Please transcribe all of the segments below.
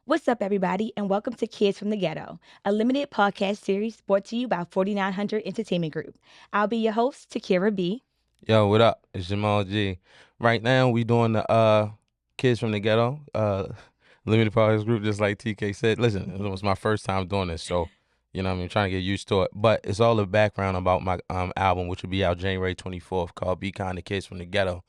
What's up, everybody, and welcome to Kids from the Ghetto, a limited podcast series brought to you by 4900 Entertainment Group. I'll be your host, Takira B. Yo, what up? It's Jamal G. Right now, we doing the Kids from the Ghetto limited podcast group, just like TK said. Listen, it was my first time doing this, so you know what I mean, trying to get used to it. But it's all the background about my album, which will be out January 24th, called Be Kind to Kids from the Ghetto.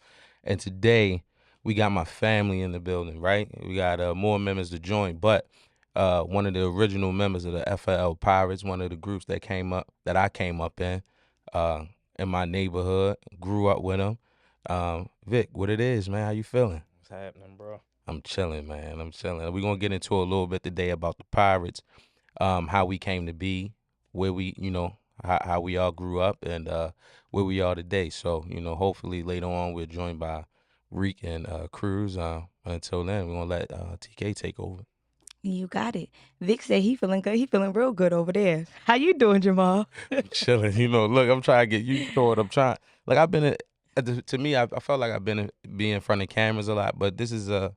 And today, we got my family in the building, right? We got more members to join, but one of the original members of the FLL Pirates, one of the groups that I came up in my neighborhood, grew up with him. Vic, what it is, man? How you feeling? What's happening, bro? I'm chilling, man. I'm chilling. We're gonna get into a little bit today about the Pirates, how we came to be, where we, how we all grew up, and where we are today. So, hopefully later on we're joined by Reek and Cruz. Until then, we're gonna let TK take over. You got it. Vic said he feeling good. He feeling real good over there. How you doing, Jamal? I'm chilling. Look, I'm trying to get used to it. I'm trying. Like I've been, to me, I felt like I've been being in front of cameras a lot, but this is a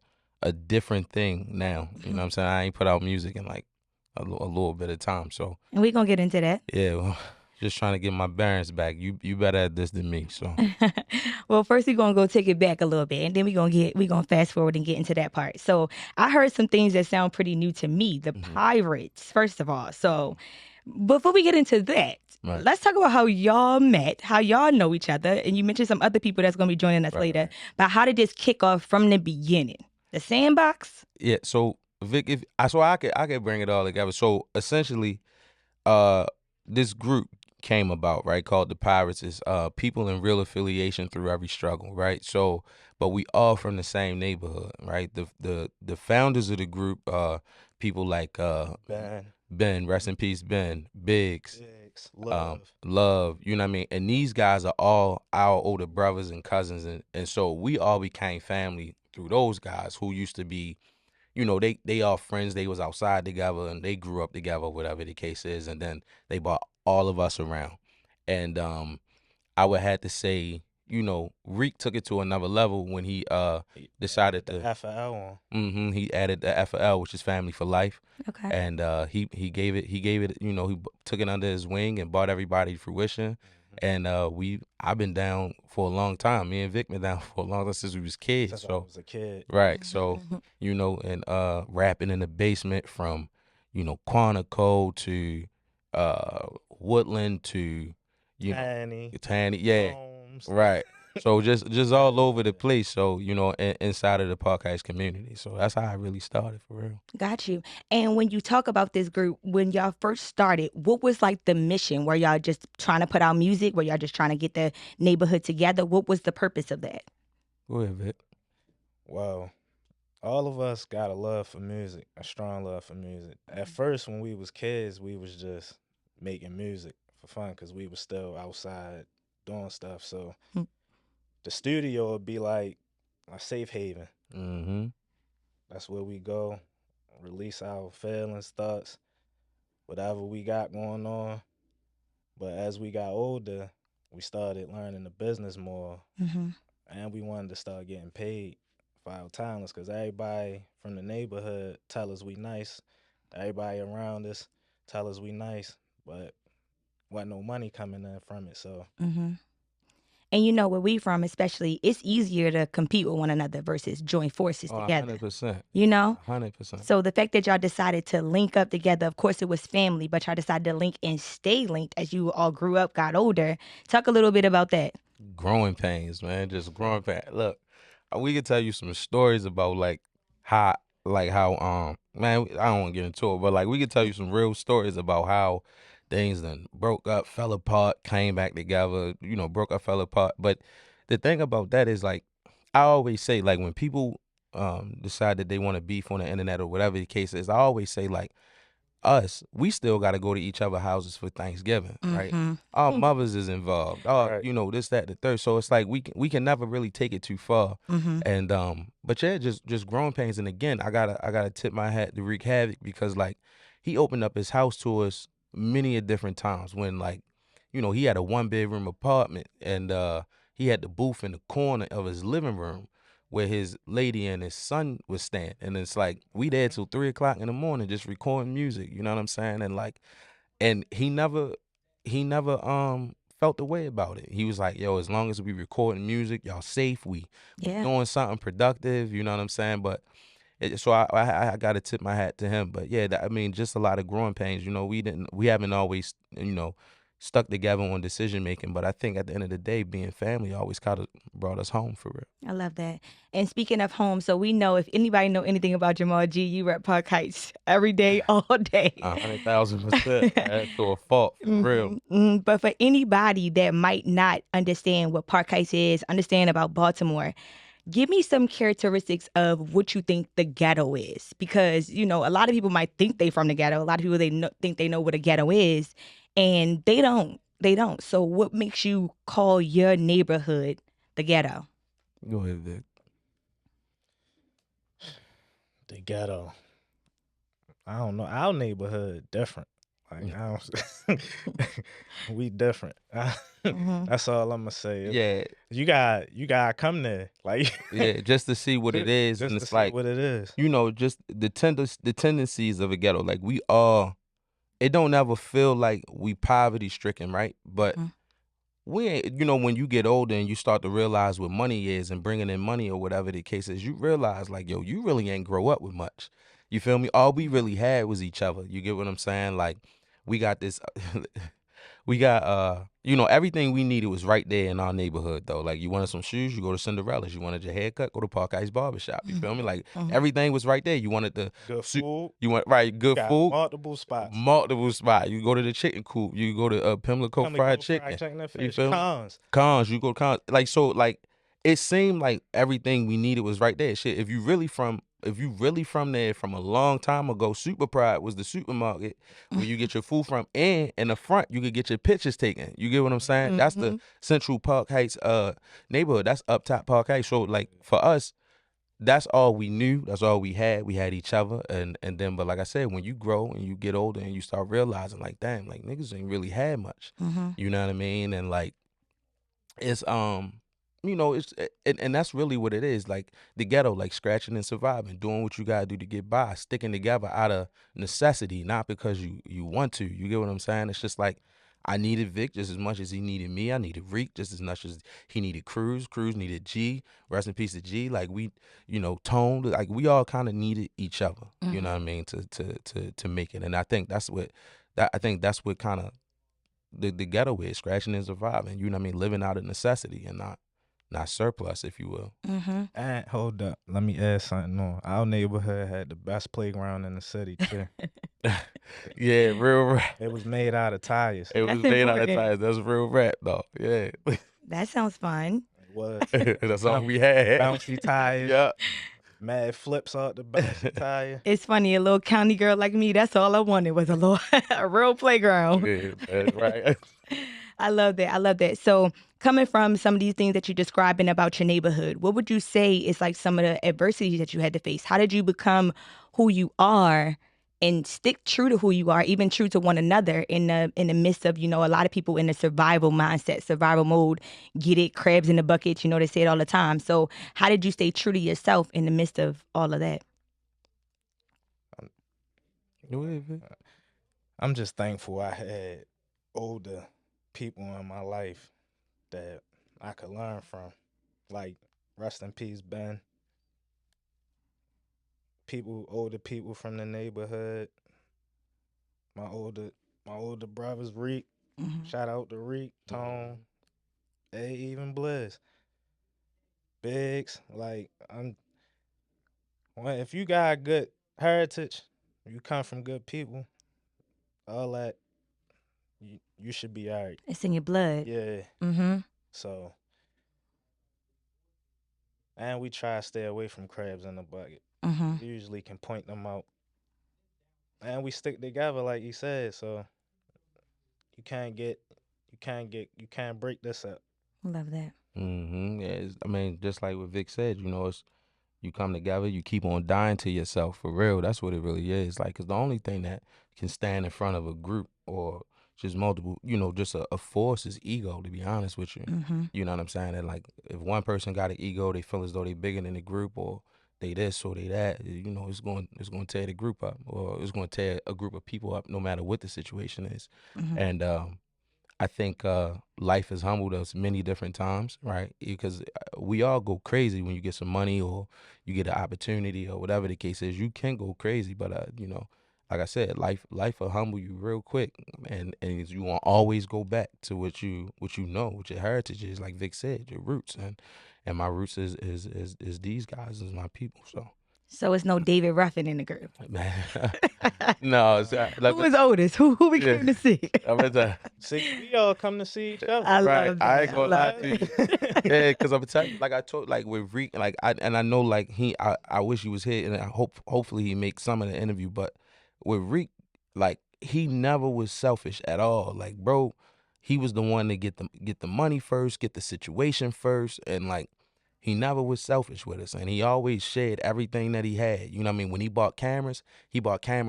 different thing now. You know what I'm saying? I ain't put out music in like a little bit of time. So And we're going to get into that. yeah, well, just trying to get my bearings back. You better at this than me. So Well, first we're going to go take it back a little bit, and then we're going to fast forward and get into that part. So I heard some things that sound pretty new to me, the Pirates, first of all. So before we get into that, Right. let's talk about how y'all met, how y'all know each other. And you mentioned some other people that's going to be joining us later. But how did this kick off from the beginning? The sandbox? yeah. So Vic, I could bring it all together. So essentially, this group came about, right, called the Pirates, is people in real affiliation through every struggle, right? So, but we all from the same neighborhood, right? The founders of the group, people like Ben, rest in peace, Ben, Biggs, Love, you know what I mean? And these guys are all our older brothers and cousins, and so we all became family through those guys who used to be, they all friends. They was outside together and they grew up together, whatever the case is, and then they brought all of us around. And I would have to say, Reek took it to another level when he decided The to FL on. he added the FL, which is Family for Life. Okay. And he gave it, he took it under his wing and brought everybody to fruition. And I've been down for a long time. Me and Vic been down for a long time since we was kids. Since I So was a kid. right. So, and rapping in the basement from, Quantico to Woodland to Tanny, yeah. Holmes. Right. So just all over the place. So, inside of the podcast community. So that's how I really started, for real. Got you. And when you talk about this group, when y'all first started, what was like the mission? Were y'all just trying to put out music? Were y'all just trying to get the neighborhood together? What was the purpose of that? Go ahead, Vic. Well, all of us got a love for music, a strong love for music. At first, when we was kids, we was just making music for fun because we was still outside doing stuff. So Hmm. the studio would be like a safe haven. Mm-hmm. That's where we go, release our feelings, thoughts, whatever we got going on. But as we got older, we started learning the business more, Mm-hmm. and we wanted to start getting paid for our talents because everybody from the neighborhood tell us we nice. Everybody around us tell us we nice, but wasn't no money coming in from it. So Mm-hmm. And where we from, especially, it's easier to compete with one another versus join forces together. 100%. 100%. So the fact that y'all decided to link up together, of course it was family, but y'all decided to link and stay linked as you all grew up, got older. Talk a little bit about that. Growing pains, man. Just growing pains. Look, we could tell you some stories about how man, I don't want to get into it, but we could tell you some real stories about how things then broke up, fell apart, came back together, broke up, fell apart. But the thing about that is I always say, when people decide that they want to beef on the internet or whatever the case is, I always say us, we still got to go to each other's houses for Thanksgiving, right? Mhm. Our mothers is involved. Right. This, that, the third. So it's we can never really take it too far. Mhm. And but yeah, just growing pains. And again, I gotta tip my hat to Wreak Havoc because he opened up his house to us many a different times when he had a 1 bedroom apartment, and he had the booth in the corner of his living room where his lady and his son was staying. And it's like we there till 3 o'clock in the morning just recording music. You know what I'm saying? And like, and he never felt the way about it. He was like, yo, as long as we recording music, y'all safe, we Yeah. doing something productive, you know what I'm saying? But so I got to tip my hat to him. But yeah, I mean, just a lot of growing pains. We haven't always stuck together on decision making. But I think at the end of the day, being family always kind of brought us home for real. I love that. And speaking of home, so we know if anybody know anything about Jamal G, you rep Park Heights every day, all day. 100,000%, man, to a fault for real. But for anybody that might not understand what Park Heights is, understand about Baltimore, give me some characteristics of what you think the ghetto is. Because, a lot of people might think they from the ghetto. A lot of people think they know what a ghetto is, and they don't. They don't. So what makes you call your neighborhood the ghetto? Go ahead, Vic. The ghetto. I don't know. Our neighborhood different. Like I don't. We different. Hmm. That's all I'm gonna say. Yeah, You got to come there. Like yeah, just to see what it is, just and to it's see like, what it is. just the tendencies of a ghetto. Like we all, it don't ever feel like we poverty stricken, right? But Hmm. we ain't, when you get older and you start to realize what money is and bringing in money or whatever the case is, you realize like, yo, you really ain't grow up with much. You feel me? All we really had was each other. You get what I'm saying? Like, we got this. We got everything we needed was right there in our neighborhood though. Like you wanted some shoes, you go to Cinderella's. You wanted your haircut, go to Park Ice Barbershop. You feel me? Like Hmm. everything was right there. You wanted the Good suit, food. you want right, You good got food, multiple spots. multiple spot. You go to the chicken coop, you go to Pimlico Pimlico fried fried chicken. chicken and You fish. feel me? Cons. Cons, you go to cons. Like so like it seemed like everything we needed was right there. Shit, if you really from there from a long time ago, Super Pride was the supermarket where you get your food from, and in the front you could get your pictures taken. You get what I'm saying? That's the Hmm. Central Park Heights neighborhood. That's up top Park Heights. So like for us, that's all we knew. That's all we had. We had each other, and then, but like I said, when you grow and you get older and you start realizing, like, damn, like niggas ain't really had much. Hmm. You know what I mean? And like it's and that's really what it is. Like the ghetto, like scratching and surviving, doing what you gotta do to get by, sticking together out of necessity, not because you want to. You get what I'm saying? It's just like I needed Vic just as much as he needed me. I needed Reek just as much as he needed Cruz. Cruz needed G. Rest in peace to G. Like we, Tone. Like we all kind of needed each other. You know Hmm. what I mean? To make it. And I think that's what kind of the ghetto is, scratching and surviving. You know what I mean? Living out of necessity and not surplus, if you will. Hmm. And hold up, let me add something on. Our neighborhood had the best playground in the city too. Yeah, real rap. It was made out of tires. It That's was made out of important. tires. That's real rap, though. Yeah, That sounds fun. It was that's all boun- we had. bouncy tires, Yeah. mad flips out the bouncy tire. It's funny, a little county girl like me, that's all I wanted was a real playground. Yeah, that's right. I love that. I love that. So, coming from some of these things that you're describing about your neighborhood, what would you say is like some of the adversities that you had to face? How did you become who you are and stick true to who you are, even true to one another in the midst of, a lot of people in the survival mindset, survival mode, get it, crabs in the bucket, they say it all the time. So, how did you stay true to yourself in the midst of all of that? I'm, Go ahead, Vic. I'm just thankful I had older people in my life that I could learn from. Like rest in peace, Ben. Older people from the neighborhood. My older my older brothers, Reek. Hmm. Shout out to Reek, Tone, even Blizz, Biggs. Like if you got good heritage, you come from good people, all that, you should be alright. It's in your blood. Yeah. Mm-hmm. So, and we try to stay away from crabs in the bucket. Mm-hmm. We usually can point them out, and we stick together, like you said. So you can't break this up. Love that. Yeah, I mean, just like what Vic said, it's you come together, you keep on dying to yourself for real. That's what it really is. Like, 'cause the only thing that can stand in front of a group or just multiple, just a force is ego, to be honest with you. Mm-hmm. You know what I'm saying? And like if one person got an ego, they feel as though they bigger than the group, or they this or they that, it's going to tear the group up, or it's going to tear a group of people up no matter what the situation is. Mm-hmm. And I think life has humbled us many different times, right? Because we all go crazy when you get some money or you get an opportunity or whatever the case is. You can go crazy, but like I said, life will humble you real quick, and you want to always go back to what your heritage is. Like Vic said, your roots, and my roots is these guys, is my people. So So it's no David Ruffin in the group. man, no, it's, Who was oldest? Who we yeah, came to see? I'm at the. See, we all come to see each other. I Right, love I that. ain't I gonna lie love to you. it. Yeah, because I'm telling you, like I told, like with Reek, like I know, like I wish he was here, and hopefully he makes some of the interview. But with Reek, like he never was selfish at all. Like bro, he was the one to get the money first, get the situation first, and like he never was selfish with us, and he always shared everything that he had. You know what I mean? When he bought cameras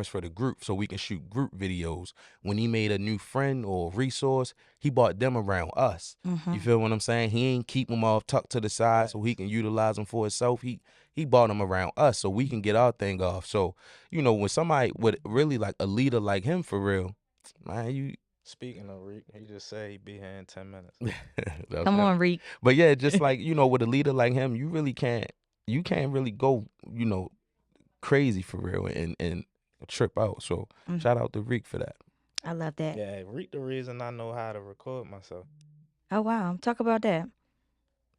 for the group so we can shoot group videos. When he made a new friend or resource, he bought them around us. Mm-hmm. You feel what I'm saying? He ain't keep them all tucked to the side so he can utilize them for himself. He bought them around us so we can get our thing off. So, when somebody with really like a leader like him for real, man, you Speaking of Reek, he just said he'd be here in 10 minutes. that's Come him. on, Reek. But yeah, just like, with a leader like him, you can't really go, crazy for real and trip out. So Mm, shout out to Reek for that. I love that. Yeah, Reek the reason I know how to record myself. Oh wow. Talk about that.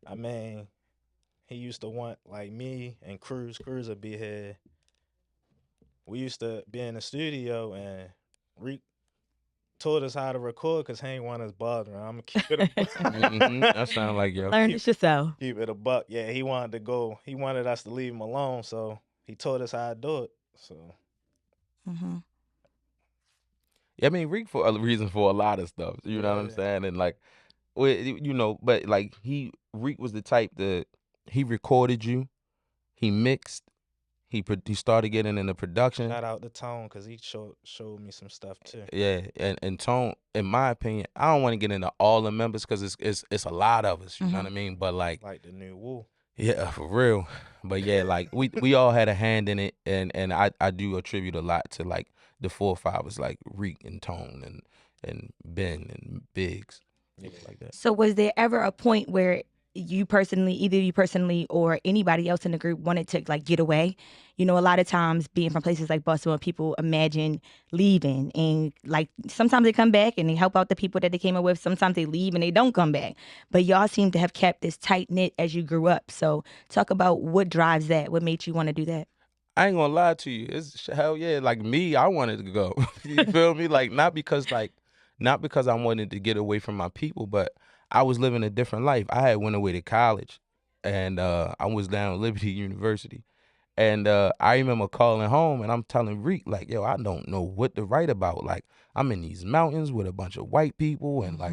I mean, he used to want like me and Cruz would be here. We used to be in the studio and Reek taught us how to record because he ain't want us bothering. I'm gonna keep it That sound like yo. Learn this yourself. keep it a buck. Yeah, he wanted to go. He wanted us to leave him alone, so he taught us how to do it. So Mm-hmm. I mean, Reek for a reason for a lot of stuff. You know what I'm yeah, saying? And like, but like Reek was the type that he recorded you, he mixed, he started getting into production. shout out to Tone because he showed me some stuff too. Yeah, and Tone, in my opinion, I don't want to get into all the members because it's a lot of us. You know what I mean? But like, Like the new Woo. yeah, for real. But yeah, like we all had a hand in it, and I do attribute a lot to like the 4 or 5 like Reek and Tone and Ben and Biggs, Yeah. stuff like that. So was there ever a point where either you personally or anybody else in the group wanted to like get away? A lot of times being from places like Baltimore, people imagine leaving and like sometimes they come back and they help out the people that they came up with. Sometimes they leave and they don't come back. But y'all seem to have kept this tight knit as you grew up. So talk about what drives that. What made you want to do that? I ain't gonna lie to you. It's hell yeah. Like me, I wanted to go. You feel me? Like not because I wanted to get away from my people, but I was living a different life. I had went away to college, and I was down at Liberty University. And I remember calling home and I'm telling Reek, like, yo, I don't know what to write about. Like, I'm in these mountains with a bunch of white people and like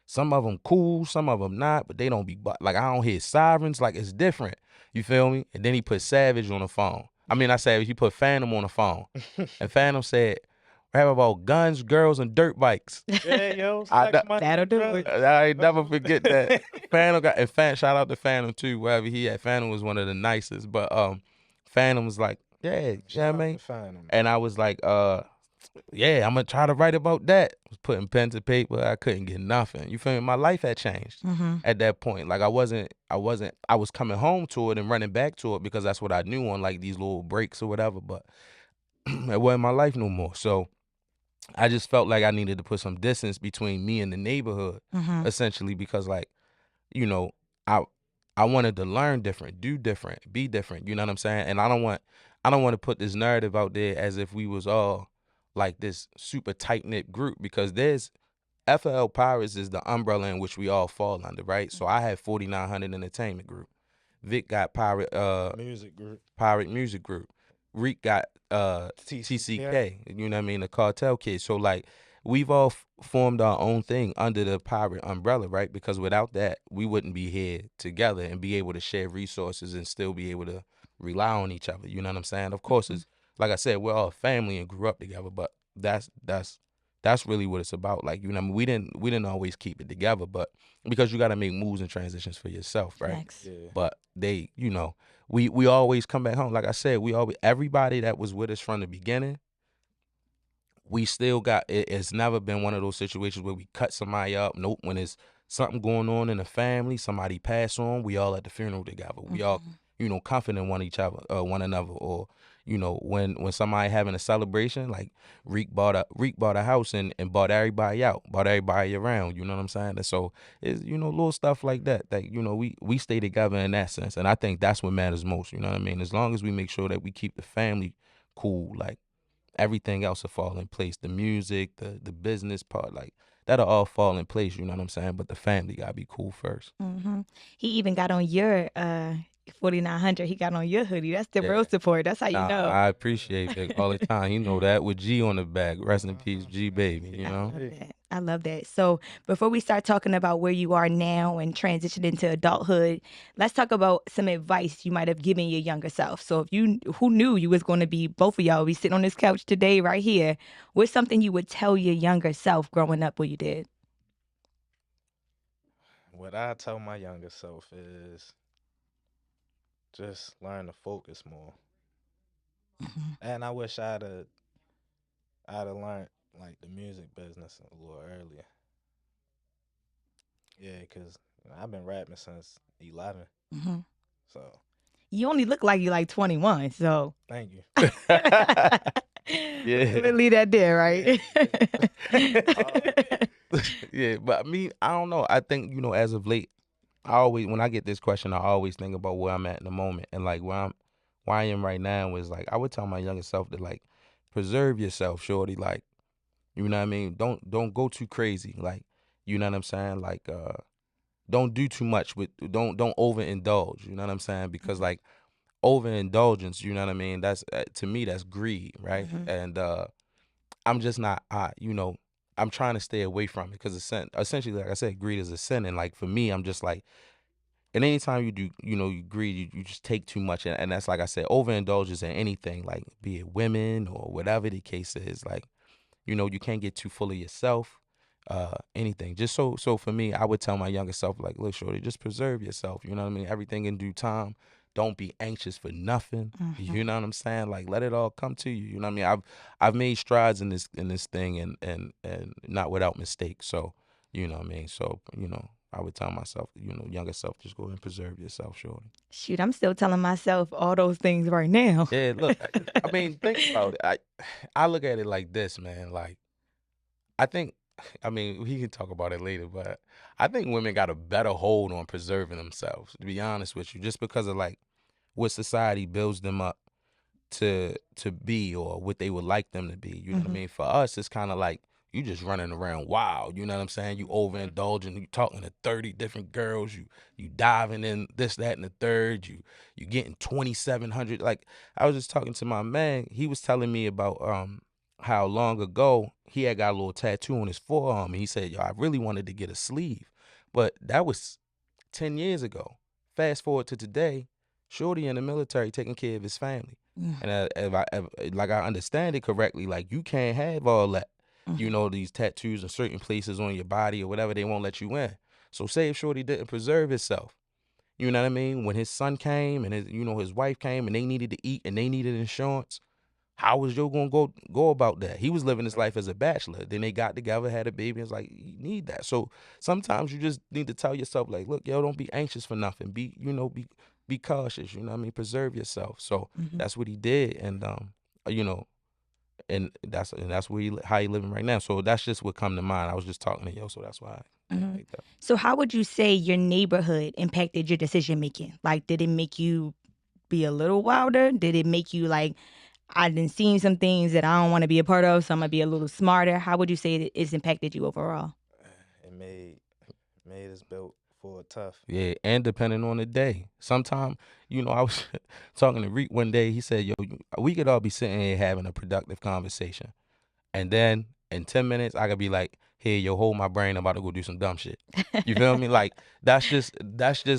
some of them cool, some of them not, but they don't be, like, I don't hear sirens. Like, it's different. You feel me? And then he put Savage on the phone. I mean, I said, he put Phantom on the phone. And Phantom said, rap about guns, girls, and dirt bikes. Yeah, yo, I, sex, money, That'll do drugs. it. I ain't never forget that. Phantom got, and shout out to Phantom too, wherever he at. Phantom was one of the nicest. But Phantom was like, yeah, you know what I mean? And I was like, yeah, I'm gonna try to write about that. I was putting pen to paper, I couldn't get nothing. You feel me? My life had changed at that point. Like I was coming home to it and running back to it because that's what I knew on like these little breaks or whatever, but it wasn't my life no more. So I just felt like I needed to put some distance between me and the neighborhood, essentially, because like, you know, I I wanted to learn different, do different, be different. You know what I'm saying? And I don't want to put this narrative out there as if we was all like this super tight knit group because there's FL Pirates is the umbrella in which we all fall under, right? So I had 4900 Entertainment Group. Vic got Music group. Pirate Music Group. Reek got TCK. TCK, you know what I mean, the Cartel Kids. So like we've all formed our own thing under the pirate umbrella, right? Because without that, we wouldn't be here together and be able to share resources and still be able to rely on each other. You know what I'm saying? Of course, it's like I said, we're all family and grew up together, but that's That's really what it's about. Like, you know, what I mean, we didn't always keep it together, but because you got to make moves and transitions for yourself, right? Facts. Yeah. But they, you know, we always come back home. Like I said, we always everybody that was with us from the beginning, we still got it's never been one of those situations where we cut somebody up. Nope. When it's something going on in the family, somebody pass on, we all at the funeral together. We all, Mm-hmm. you know, comforting one another, or you know, when somebody having a celebration, like Reek bought a house and bought everybody out, bought everybody around. You know what I'm saying? And so it's, you know, little stuff like that that, you know, we stay together in that sense, and I think that's what matters most. You know what I mean? As long as we make sure that we keep the family cool, like everything else will fall in place. The music, the business part, like that'll all fall in place. You know what I'm saying? But the family gotta be cool first. Mm-hmm. He even got on your 4900. He got on your hoodie. That's the Yeah. real support. That's how you Nah, know. I appreciate Vic all the time. You know that with G on the back. Rest in peace, G baby. You I know. love that. I love that. So before we start talking about where you are now and transition into adulthood, let's talk about some advice you might have given your younger self. So if you who knew you was going to be both of y'all be sitting on this couch today right here, what's something you would tell your younger self growing up what you did? What I tell my younger self is just learn to focus more. Mhm. And I wish I'd have learned like the music business a little earlier. Yeah, cause I've been rapping since 11. Mhm. So You only look like you like 21, so thank you. I'm Yeah. gonna leave that there, right? Yeah, but I mean, I don't know. I think, you know, as of late, I always when I get this question, I always think about where I'm at in the moment, and like where I am right now is like I would tell my younger self to like preserve yourself, shorty. Like, you know what I mean? Don't go too crazy. Like, you know what I'm saying? Like, don't do too much with don't overindulge. You know what I'm saying? Because like overindulgence, you know what I mean? That's to me that's greed, right? Mhm. And I'm just not, you know, I'm trying to stay away from it because essentially, like I said, greed is a sin, and like for me, I'm just like, and anytime you do, you know, you greed, you just take too much, and that's like I said, overindulgence in anything, like be it women or whatever the case is, like, you know, you can't get too full of yourself, anything. Just so for me, I would tell my younger self, like, look, shorty, just preserve yourself. You know what I mean? Everything in due time. Don't be anxious for nothing. Mhm. You know what I'm saying? Like, let it all come to you. You know what I mean? I've made strides in this thing, and not without mistake. So, you know what I mean? So, you know, I would tell myself, you know, younger self, just go and preserve yourself, shorty. Shoot, I'm still telling myself all those things right now. Yeah, look, I mean, think about it. I look at it like this, man. Like, I think, I mean, we can talk about it later, but I think women got a better hold on preserving themselves, to be honest with you, just because of like what society builds them up to be, or what they would like them to be. You know what I Mhm. mean? For us, it's kind of like you just running around wild. You know what I'm saying? You overindulging. You talking to 30 different girls. You diving in this, that, and the third. You getting 2,700. Like I was just talking to my man. He was telling me about how long ago he had got a little tattoo on his forearm, and he said, "Yo, I really wanted to get a sleeve, but that was 10 years ago. Fast forward to today, Shorty in the military taking care of his family." Mhm. And like I understand it correctly, like you can't have all that, you know, these tattoos in certain places on your body or whatever, they won't let you in. So say if Shorty didn't preserve himself, you know what I mean? When his son came and his wife came and they needed to eat and they needed insurance, how was Joe gonna go about that? He was living his life as a bachelor. Then they got together, had a baby. It's like you need that. So sometimes you just need to tell yourself, like, look, yo, don't be anxious for nothing. Be cautious. You know what I mean? Preserve yourself. So Mhm. that's what he did, and you know, and that's how he living right now. So that's just what come to mind. I was just talking to yo, so that's why. Yeah, Mhm. like that. So how would you say your neighborhood impacted your decision making? Like, did it make you be a little wilder? Did it make you like, I done seen some things that I don't want to be a part of, so I'm gonna be a little smarter? How would you say that it's impacted you overall? It made us built for tough. Yeah, and depending on the day. Sometime, you know, I was talking to Reek one day. He said, "Yo, we could all be sitting here having a productive conversation, and then in 10 minutes, I could be like, hey, yo, hold my brain. I'm about to go do some dumb shit.' You feel me? Like that's just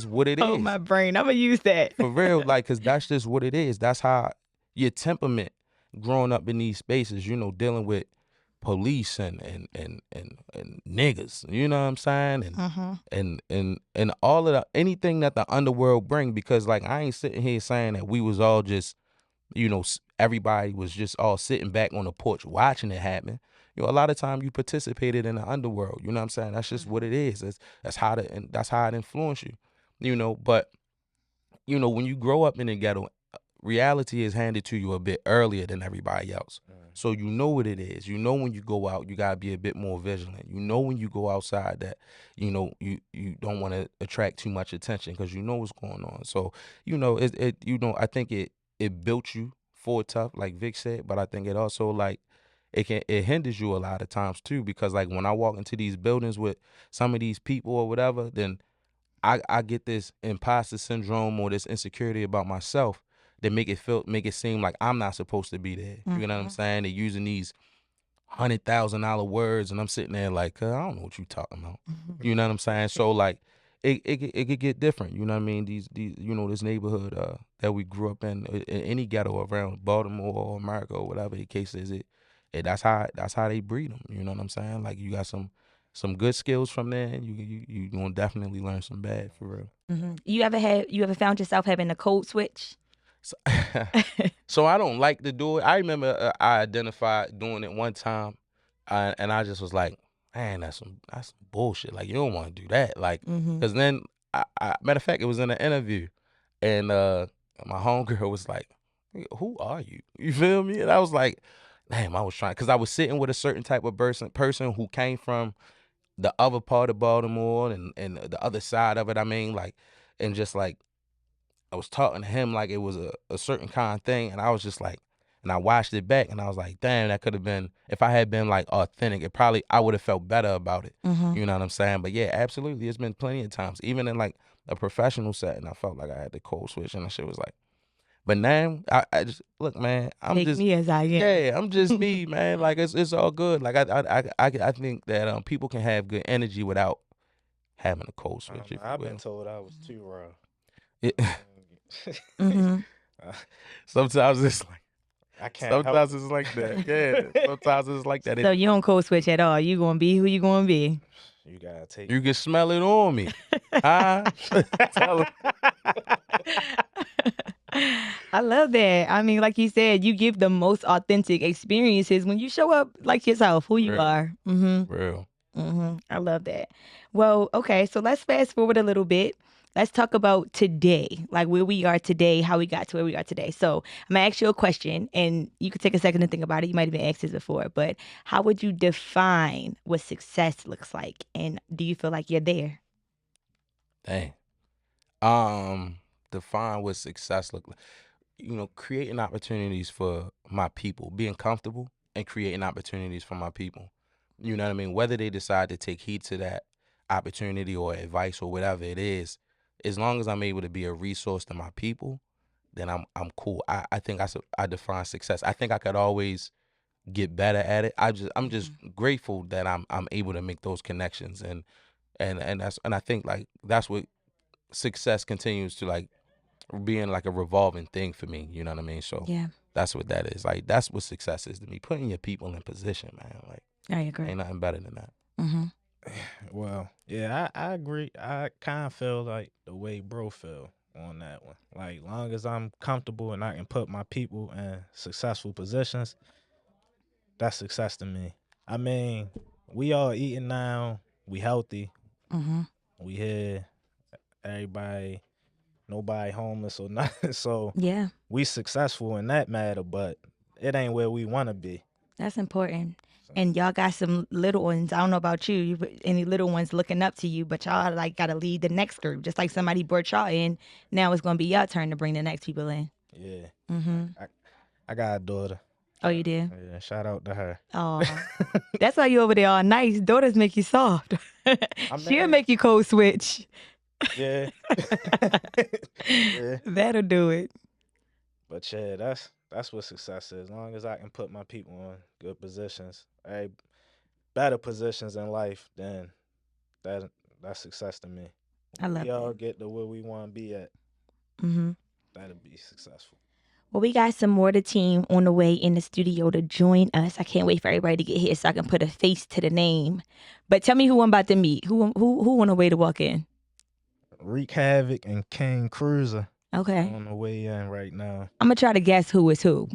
what it Oh, is my brain. I'm gonna use that. for real. Like, cause that's just what it is. That's how your temperament growing up in these spaces. You know, dealing with police and niggas. You know what I'm saying? Mm-hmm. And all of the anything that the underworld bring, because like I ain't sitting here saying that we was all just, everybody was just all sitting back on the porch watching it happen. A lot of time you participated in the underworld. You know what I'm saying? That's just what it is. That's how it influenced you. But when you grow up in the ghetto, reality is handed to you a bit earlier than everybody else. Mm. So you know what it is. When you go out, you gotta be a bit more vigilant. When you go outside that, you don't want to attract too much attention because you know what's going on. So I think it built you for tough, like Vic said, but I think it also like it hinders you a lot of times too, because like when I walk into these buildings with some of these people or whatever, then I get this imposter syndrome or this insecurity about myself that make it seem like I'm not supposed to be there. You know what I'm Mm-hmm. saying? They're using these $100,000 words, and I'm sitting there like, I don't know what you talking about. You know what I'm saying? So like, it could get different. You know what I mean? These this neighborhood that we grew up in any ghetto around Baltimore or America or whatever the case is, that's how they breed them. You know what I'm saying? Like you got some good skills from there, and you gonna definitely learn some bad for real. Mm-hmm. You ever found yourself having a code switch? So, so I don't like to do it. I remember I identified doing it one time, and I just was like, man, that's some bullshit. Like you don't want to do that. Like, Mm-hmm. cause then, matter of fact, it was in an interview, and my homegirl was like, "Nigga, who are you?" You feel me? And I was like, damn, I was trying, cause I was sitting with a certain type of person who came from the other part of Baltimore and the other side of it. I mean, like, and just like I was talking to him like it was a certain kind of thing, and I was just like, and I watched it back, and I was like, damn, that could have been, if I had been like authentic, I would have felt better about it. Mm-hmm. You know what I'm saying? But yeah, absolutely, it's been plenty of times, even in like a professional setting, I felt like I had the code switch, and that shit was like, but now I just look, man, Take me as I am. yeah, I'm just me, man. Like it's all good. Like I think that people can have good energy without having a code I switch, don't know. if you I've been will. told I was too raw. It, Mm-hmm. Uh, sometimes it's like. I can't help Sometimes it. it's like that. Yeah. Sometimes it's like that. So you don't code switch at all. You gonna be who you gonna be. You gotta take You me. can smell it on me. Huh? Tell 'em. I love that. I mean, like you said, you give the most authentic experiences when you show up like yourself, who you Real. are. Mm-hmm. Real. Mm-hmm. I love that. Well, okay, so let's fast forward a little bit. Let's talk about today, like where we are today, how we got to where we are today. So I'm gonna ask you a question, and you could take a second to think about it. You might have been asked this before, but how would you define what success looks like, and do you feel like you're there? Dang. Um, define what success look like. Creating opportunities for my people, being comfortable and creating opportunities for my people. You know what I mean? Whether they decide to take heed to that opportunity or advice or whatever it is, as long as I'm able to be a resource to my people, then I'm cool. I think I define success. I think I could always get better at it. I'm just Mm-hmm. grateful that I'm able to make those connections, and I think like that's what success continues to like being like a revolving thing for me. You know what I mean? So Yeah, that's what that is. Like that's what success is to me. Putting your people in position, man. Like I agree. ain't nothing better than that. Mm-hmm. Well, yeah, I agree. I kind of feel like the way bro feel on that one. Like, long as I'm comfortable and I can put my people in successful positions, that's success to me. I mean, we all eating now. We healthy. Mm-hmm. We here. Everybody, nobody homeless or nothing. So Yeah, we successful in that matter, but it ain't where we want to be. that's important. So, And y'all got some little ones. I don't know about any little ones looking up to you, but y'all like got to lead the next group. Just like somebody brought y'all in, now it's gonna be your turn to bring the next people in. yeah, Mm-hmm. I got a daughter. Oh, you did? Yeah, shout out to her. Oh, that's why you over there all nice. Daughters make you soft. I She'll mean, make you code switch. yeah, yeah. That'll do it. But yeah, that's what success is. As long as I can put my people in good positions, better positions in life, then that that's success to me. I We love all that. get to where we want to be at. Hmm. That'll be successful. Well, we got some more of the team on the way in the studio to join us. I can't wait for everybody to get here so I can put a face to the name. But tell me who I'm about to meet. Who on the way to walk in? Wreak Havoc and King Cruiser Okay. on the way in right now. I'm gonna try to guess who is who.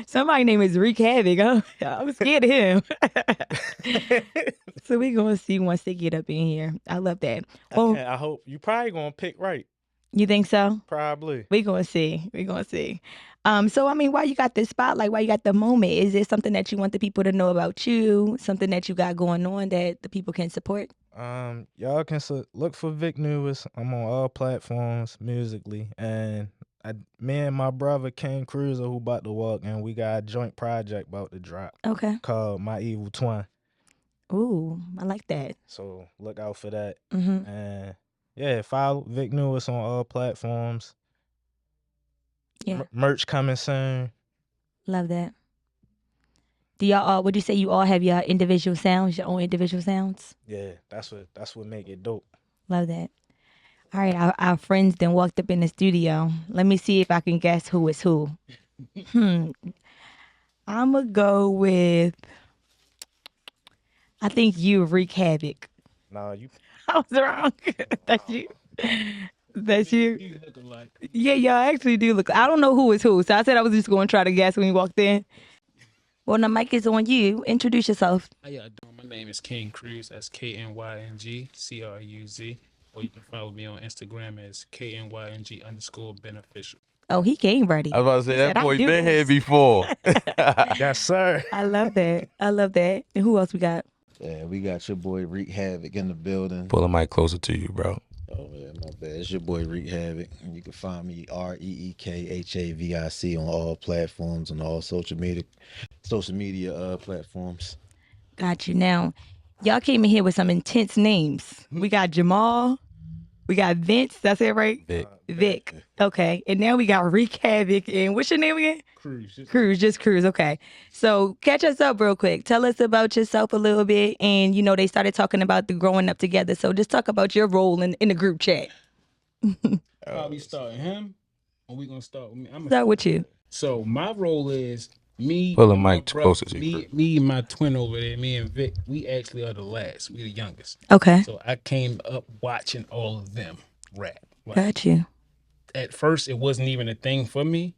Somebody's name is Wreak Havoc. I'm scared of him. So we gonna see once they get up in here. I love that. Well, I hope you probably gonna pick right. you think so? Probably. We gonna see. We gonna see. So I mean, why you got this spotlight? Why you got the moment? Is it something that you want the people to know about you? Something that you got going on that the people can support? Y'all can look for Vic Newis. I'm on all platforms musically, and me and my brother King Cruiser, who about to walk, and we got a joint project about to drop Okay. called My Evil Twin. Ooh, I like that. So look out for that. Mm-hmm. And yeah, follow Vic Newis on all platforms. Yeah, Merch coming soon. love that. Do y'all all? Would you say you all have your individual sounds, your own individual sounds? Yeah, that's what make it dope. Love that. All right, our friends then walked up in the studio. Let me see if I can guess who is who. I'ma go with. I think you wreak havoc. Nah, you. I was wrong. That's you. That's you. Yeah, y'all actually do look. I don't know who is who, so I said I was just going to try to guess when you walked in. Well, the mic is on you. Introduce yourself. How y'all doing? My name is King Cruz. That's KNYNG CRUZ. Or you can follow me on Instagram as KNYNG_beneficial. Oh, he came ready. I was about to say He that said, "I boy do been this." here before. Yes, sir. I love that. I love that. And who else we got? Yeah, we got your boy Wreak Havoc in the building. Pull the mic closer to you, bro. Oh yeah, my bad. It's your boy Wreak Havoc. And you can find me REEKHAVIC on all platforms on all social media platforms. Got you. Now, y'all came in here with some intense names. We got Jamal. We got Vince. That's it, right? Vic. Vic. Okay. And now we got Wreak Havoc. And what's your name again? Cruz. Cruz, just Cruz. Okay. So catch us up real quick. Tell us about yourself a little bit. And, they started talking about the growing up together. So just talk about your role in the group chat. Probably starting him, or we gonna start with me? Start with you. So my role is me. Pull the and my mic brother- closer to you, Me, Cruz. me and my twin over there. Me and Vic. We actually are the last. We the youngest. Okay. So I came up watching all of them rap. Like, Got you. at first, it wasn't even a thing for me.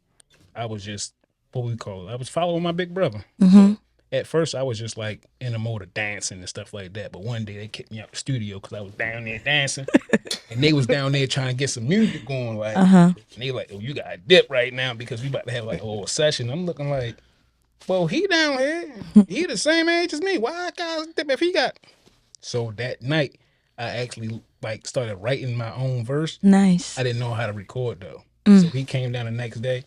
I was just what we call it. I was following my big brother. Mm-hmm. At first, I was just like in the mode of dancing and stuff like that. But one day they kicked me out the studio because I was down there dancing, and they was down there trying to get some music going. Like, and they like, "Oh, you got to dip right now because we about to have like a whole session." I'm looking like, "Well, he down here. He the same age as me. Why I gotta dip if he got?" So that night, I actually like started writing my own verse. Nice. I didn't know how to record though, so he came down the next day.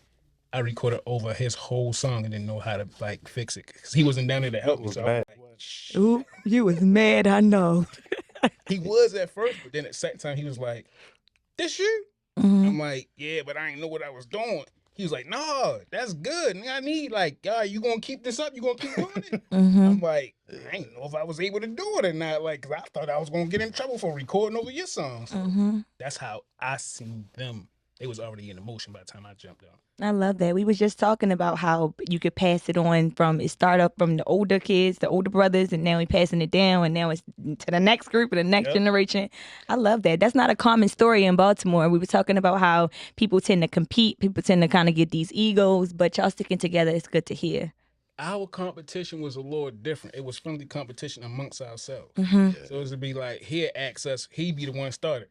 I recorded over his whole song and didn't know how to like fix it because he wasn't down there to help me. So I was like, Ooh, you was mad, I know. he was at first, but then at the second time he was like, "This you?" I'm like, "Yeah, but I ain't know what I was doing." He was like, "No, that's good. Nigga, I need like, you gonna keep this up? You gonna keep doing it?" I'm like, "I ain't know if I was able to do it or not. Like, 'cause I thought I was gonna get in trouble for recording over your songs." That's how I seen them. They was already in motion by the time I jumped on. I love that. We was just talking about how you could pass it on it start up from the older kids, the older brothers, and now we passing it down, and now it's to the next group and the next generation. I love that. That's not a common story in Baltimore. We were talking about how people tend to compete, people tend to kind of get these egos, but y'all sticking together. It's good to hear. Our competition was a little different. It was friendly competition amongst ourselves. So it was to be like, he asks us, he be the one started.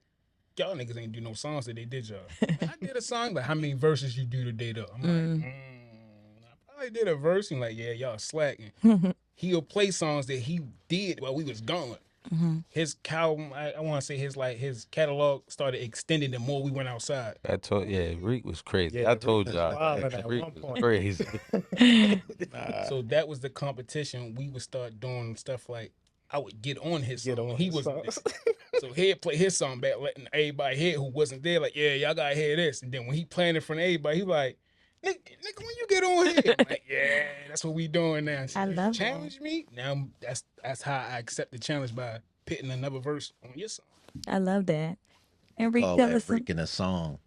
Y'all niggas ain't do no songs that they did y'all. I did a song, but how many verses you do today though? I'm like, I probably did a verse. And like, yeah, y'all slacking. He'll play songs that he did while we was gone. His I want to say his catalog started extending the more we went outside. Reek was crazy. Yeah, I told Reek was y'all. wildin' at Reek one was point. crazy. So that was the competition. We would start doing stuff like I would get on his Get song. on He his wasn't songs. there. So he'd play his song back, letting everybody hear who wasn't there. Like, yeah, y'all gotta hear this. And then when he playing in front of everybody, he like, nigga, when you get on here, I'm like, yeah, that's what we doing now. So I you love challenge me. Now that's how I accept the challenge by pitting another verse on your song. I love that. And Reek, Call tell that us some. freaking a song.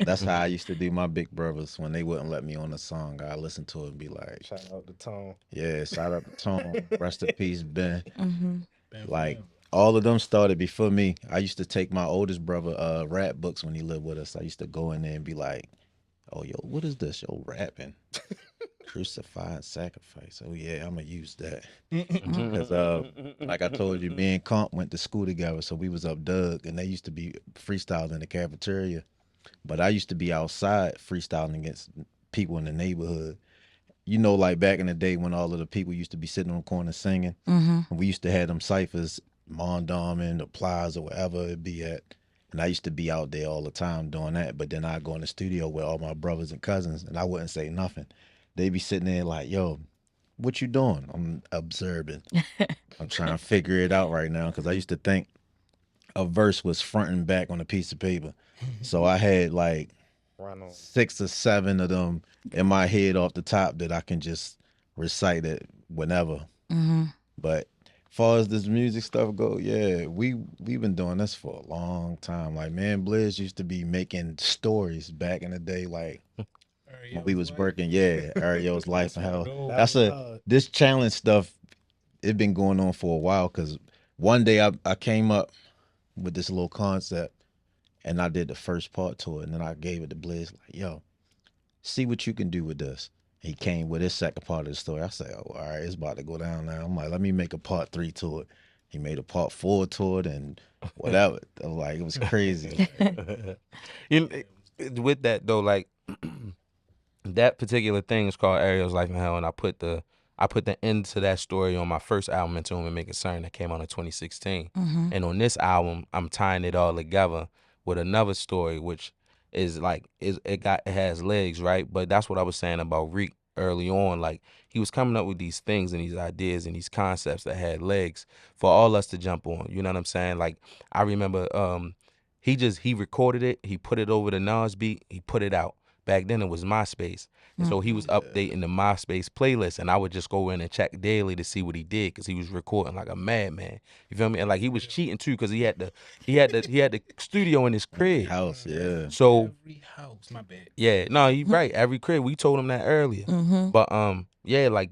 That's how I used to do my big brothers when they wouldn't let me on a song. I listen to it and be like, Shout out the tone. yeah, shout out to Tone. Rest in peace, Ben. Mm-hmm. Ben for Like real. all of them started before me. I used to take my oldest brother rap books when he lived with us. I used to go in there and be like, "Oh, yo, what is this? Yo, rapping, crucified, sacrifice. Oh yeah, I'm gonna use that." Because like I told you, me and Comp went to school together, so we was up Doug, and they used to be freestyling in the cafeteria. But I used to be outside freestyling against people in the neighborhood. You know, like back in the day when all of the people used to be sitting on the corner singing, Mm-hmm. and we used to have them ciphers, Mondawmin, the Plaza, wherever it be at. And I used to be out there all the time doing that. But then I'd go in the studio with all my brothers and cousins, and I wouldn't say nothing. They'd be sitting there like, yo, what you doing? I'm observing. I'm trying to figure it out right now because I used to think a verse was front and back on a piece of paper. So I had like Run on. 6 or 7 of them in my head off the top that I can just recite it whenever. Mm-hmm. But far as this music stuff go, yeah, we've been doing this for a long time. Like man, Blizz used to be making stories back in the day, like when we was working. Yeah, Ario's life and how That was this challenge stuff. It been going on for a while because one day I came up with this little concept and I did the first part to it, and then I gave it to Blizz like, yo, see what you can do with this. He came with his second part of the story. I said, oh, all right, it's about to go down now. I'm like, let me make a part 3 to it. He made a part 4 to it and whatever. Like, it was crazy. You with that though, like that particular thing is called Ariel's Life in Hell, and I put the end to that story on my first album, Into Him and Make It Certain, that came out in 2016. Mm-hmm. And on this album, I'm tying it all together with another story, which is like it has legs, right? But that's what I was saying about Reek early on. Like he was coming up with these things and these ideas and these concepts that had legs for all us to jump on. You know what I'm saying? Like I remember he recorded it, he put it over the Nas beat, he put it out. Back then it was MySpace. And so he was updating the MySpace playlist, and I would just go in and check daily to see what he did because he was recording like a madman. You feel me? And like he was cheating too because he had the studio in his crib. House, yeah. So Every house, my bad. yeah, no, he right. Every crib. We told him that earlier. Mm-hmm. But yeah, like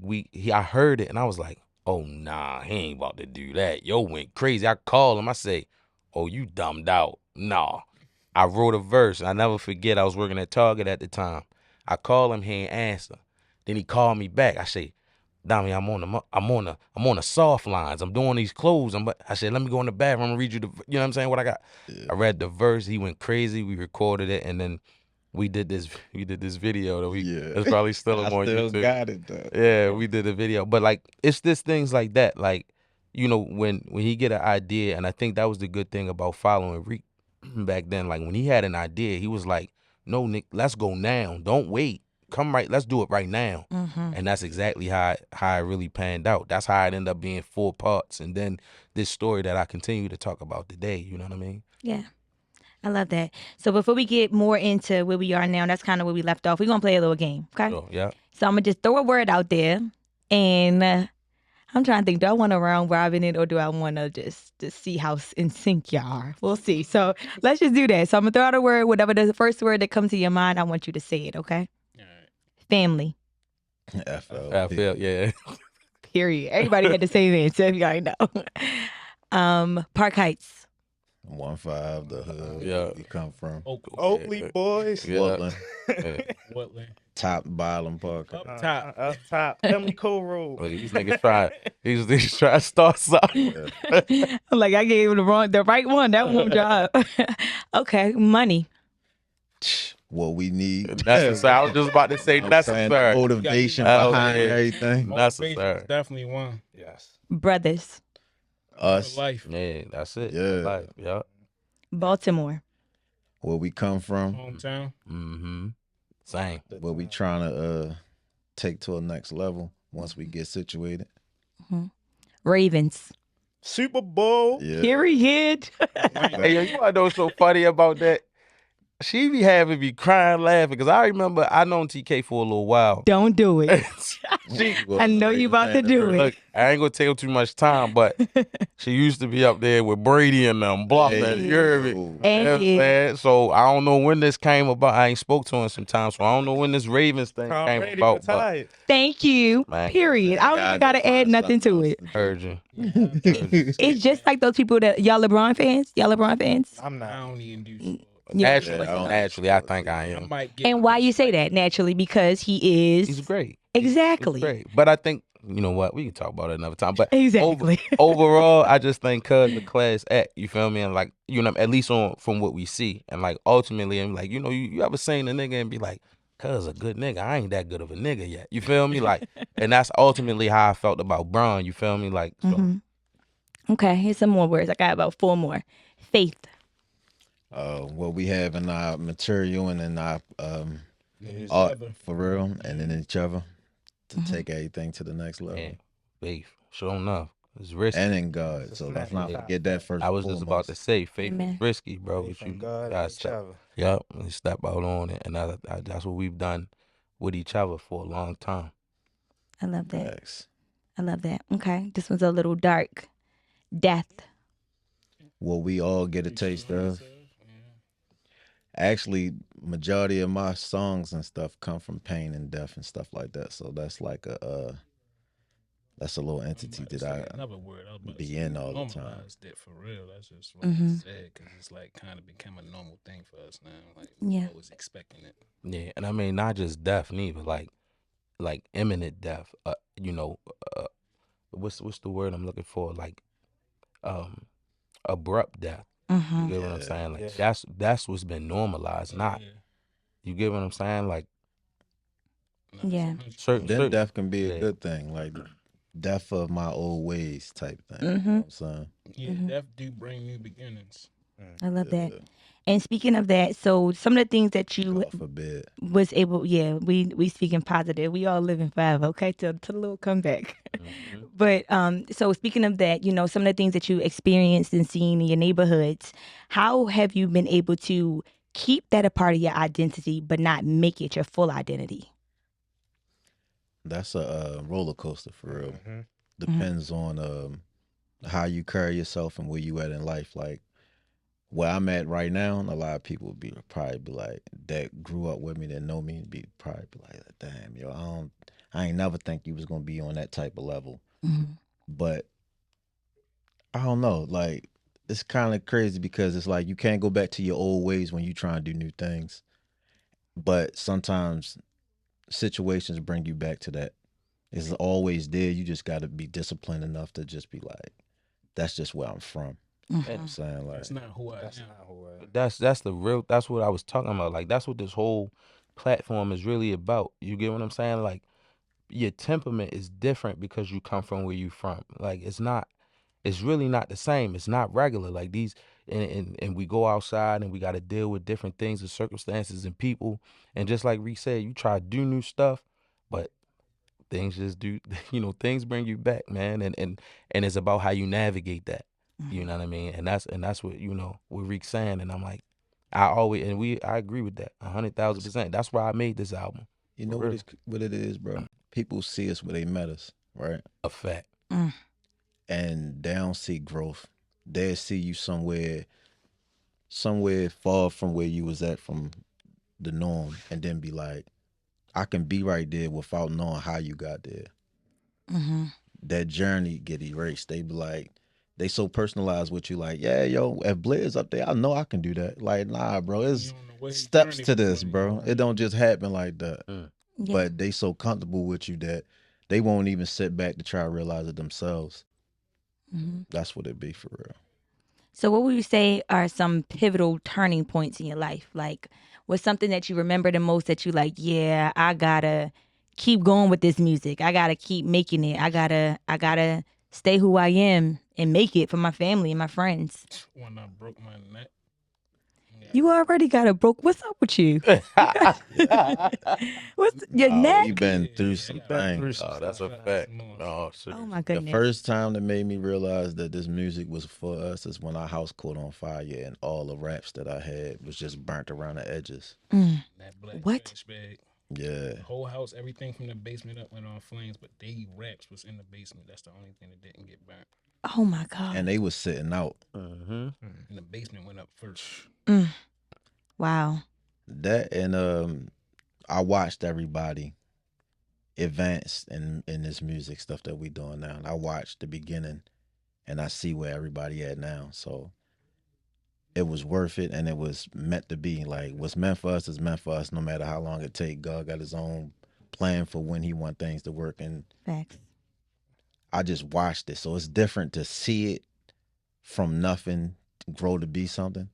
I heard it and I was like, oh nah, he ain't about to do that. Yo went crazy. I called him. I say, oh, you dumbed out. Nah. I wrote a verse. I never forget. I was working at Target at the time. I called him. He ain't answer. Then he called me back. I say, Dami, I'm on the soft lines. I'm doing these clothes. I said, let me go in the bathroom and read you you know what I'm saying? What I got. Yeah. I read the verse. He went crazy. We recorded it, and then we did this video that it's probably still I up on still YouTube. got it though. Yeah, we did a video. But like it's this things like that. Like, you know, when he get an idea, and I think that was the good thing about following Reek back then. Like when he had an idea, he was like, no, Nick, let's go now. Don't wait. Come right, let's do it right now. Mm-hmm. And that's exactly how it really panned out. That's how it ended up being 4 parts. And then this story that I continue to talk about today, you know what I mean? Yeah. I love that. So before we get more into where we are now, that's kind of where we left off. We're going to play a little game, okay? So, yeah. So I'm going to just throw a word out there, and I'm trying to think, do I want to round robin it, or do I want to just see how in sync y'all are? We'll see. So let's just do that. So I'm going to throw out a word, whatever the first word that comes to your mind, I want you to say it, okay? All right. Family. I feel, yeah. Period. Everybody had the same answer, if y'all know. Park Heights. 1-5, the hood Yeah. we come from. Oakley boys. Yeah. Portland, Woodland. top bottom park. Up top. Up top. Emily Cole Road. Look, these niggas try. These niggas try to start something. I'm like, I gave him the right one. That one job. Okay, money. What we need. Necessary. I was just about to say necessary. Motivation Oh, behind yeah. everything. Motivation Necessary. is definitely one. Yes. Brothers. Us. For life. Yeah, that's it. Yeah. Life. Yeah. Baltimore. Where we come from. Hometown. Mm-hmm. Same. What we trying to take to a next level once we get situated. Ravens. Super Bowl. Yeah. Period. Hey, yo, you want to know what's so funny about that? she be having me crying, laughing, because I remember I known TK for a little while. Don't do it. She, I know you about to do look, it. I ain't gonna take up too much time, but she used to be up there with Brady and them bluffing. Hey, You heard me? yo. You know And what I'm did. saying? So I don't know when this came about. I ain't spoke to him sometimes, so I don't know when this Ravens thing came about. But Thank you. man, Period. I don't even gotta add nothing to it. heard you. It's just like those people that y'all LeBron fans. Y'all LeBron fans. I'm I not. don't even do sports. Yeah. Naturally, I think I I am. might get. And why you say that? Naturally, because he is He's great. exactly. He's great. But I think, you know what, we can talk about it another time. But Exactly. overall, I just think cuz the class act, you feel me? And like, you know, at least from what we see. And like ultimately, I'm like, you know, you ever seen a nigga and be like, cuz a good nigga, I ain't that good of a nigga yet. You feel me? Like, and that's ultimately how I felt about Bron, you feel me? Like, so Mhm. Okay, here's some more words. I got about 4 more. Faith. What we have in our material and in our Each art other. for real, and in each other to take everything to the next level. man, beef. Sure enough. It's risky. And in God. So let's not forget that first. I was just about to say, faith Amen. is risky, bro. Faith But in you God gotta and each step. other. Yep, and step out on it, and that's what we've done with each other for a long time. I love that. Facts. I love that. Okay, this one's a little dark. Death. What we all get a taste of. Actually, majority of my songs and stuff come from pain and death and stuff like that. So that's like that's a little entity that I Another word. I was about to be say, in all the time. normalized it for real. That's just what I Mhm. said, because it's like kind of become a normal thing for us now. Like Yeah. I was expecting it. Yeah, and I mean not just death, neither like imminent death. You know, what's the word I'm looking for? Like, abrupt death. You get what I'm saying? Like that's what's been normalized. Not you get what I'm saying? Like Yeah. Then death can be a yeah. good thing, like death of my old ways type thing. You know Mhm. what I'm saying? Yeah, death do bring new beginnings. I love that. And speaking of that, so some of the things that you God forbid. was able, we speaking positive. We all living forever, okay? Till the little comeback. Mhm. But so speaking of that, you know, some of the things that you experienced and seen in your neighborhoods, how have you been able to keep that a part of your identity, but not make it your full identity? That's a roller coaster for real. Mm-hmm. Depends on how you carry yourself and where you at in life. Like where I'm at right now, a lot of people probably be like that grew up with me, that know me, probably be like, damn, yo, I ain't never think you was gonna be on that type of level. Mhm. But I don't know, like it's kind of crazy because it's like you can't go back to your old ways when you try and do new things. But sometimes situations bring you back to that. It's always there. You just got to be disciplined enough to just be like, that's just where I'm from. You know what I'm saying? Like, That's not who I That's am. not who I am. That's the real. That's what I was talking about. Like that's what this whole platform is really about. You get what I'm saying? Like your temperament is different because you come from where you from. Like it's not. It's really not the same. It's not regular. Like these, and we go outside and we got to deal with different things and circumstances and people. And just like Reek said, you try to do new stuff, but things just do. You know, things bring you back, man. And it's about how you navigate that. You know what I mean? And that's what what Reek's saying. And I'm like, I agree with that 100,000%. That's why I made this album. you For know real. what it is, bro? People see us where they met us, right? A fact. And they don't see growth. They see you somewhere far from where you was at from the norm, and then be like, I can be right there without knowing how you got there. That journey get erased. They be like, they so personalized with you, like, yeah, yo, if Blair's up there, I know I can do that. Like, nah, bro, it's You don't know what his steps journey to was this, like. bro. It don't just happen like that. Mm. Yeah. But they so comfortable with you that they won't even sit back to try to realize it themselves. That's what it be for real. So what would you say are some pivotal turning points in your life? Like what's something that you remember the most that you like, yeah, I gotta keep going with this music. I gotta keep making it. I gotta stay who I am and make it for my family and my friends. When I broke my neck, You already got a broke. What's up with you? Your Oh, neck? we been through some Been through things. some Oh, that's a stuff. fact. No, Oh seriously. my The goodness. first time that made me realize that this music was for us is when our house caught on fire and all the raps that I had was just burnt around the edges. That black What? trash bag. Yeah. The whole house, everything from the basement up went on flames, but they raps was in the basement. That's the only thing that didn't get burnt. Oh my God. And they was sitting out. Mm-hmm. And the basement went up first. Wow. That and I watched everybody advance in this music stuff that we doing now. And I watched the beginning and I see where everybody at now. So it was worth it and it was meant to be. Like what's meant for us is meant for us no matter how long it take. God got his own plan for when he want things to work. And Facts. I just watched it. So it's different to see it from nothing grow to be something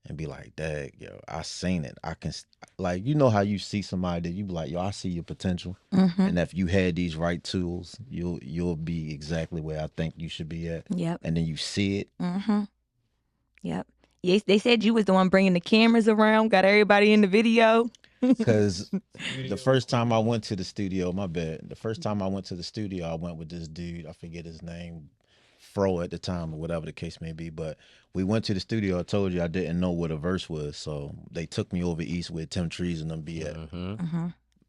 and be like, dang, yo, I seen it. I can, like, you know how you see somebody that you be like, yo, I see your potential. And if you had these right tools, you'll be exactly where I think you should be at. Yep. And then you see it. Yep. Yes, they said you was the one bringing the cameras around, got everybody in the video. Because the first time I went to the studio, my bad. The first time I went to the studio, I went with this dude. I forget his name, Fro at the time, or whatever the case may be. But we went to the studio. I told you I didn't know what a verse was, so they took me over east where Tim Trees and them be at.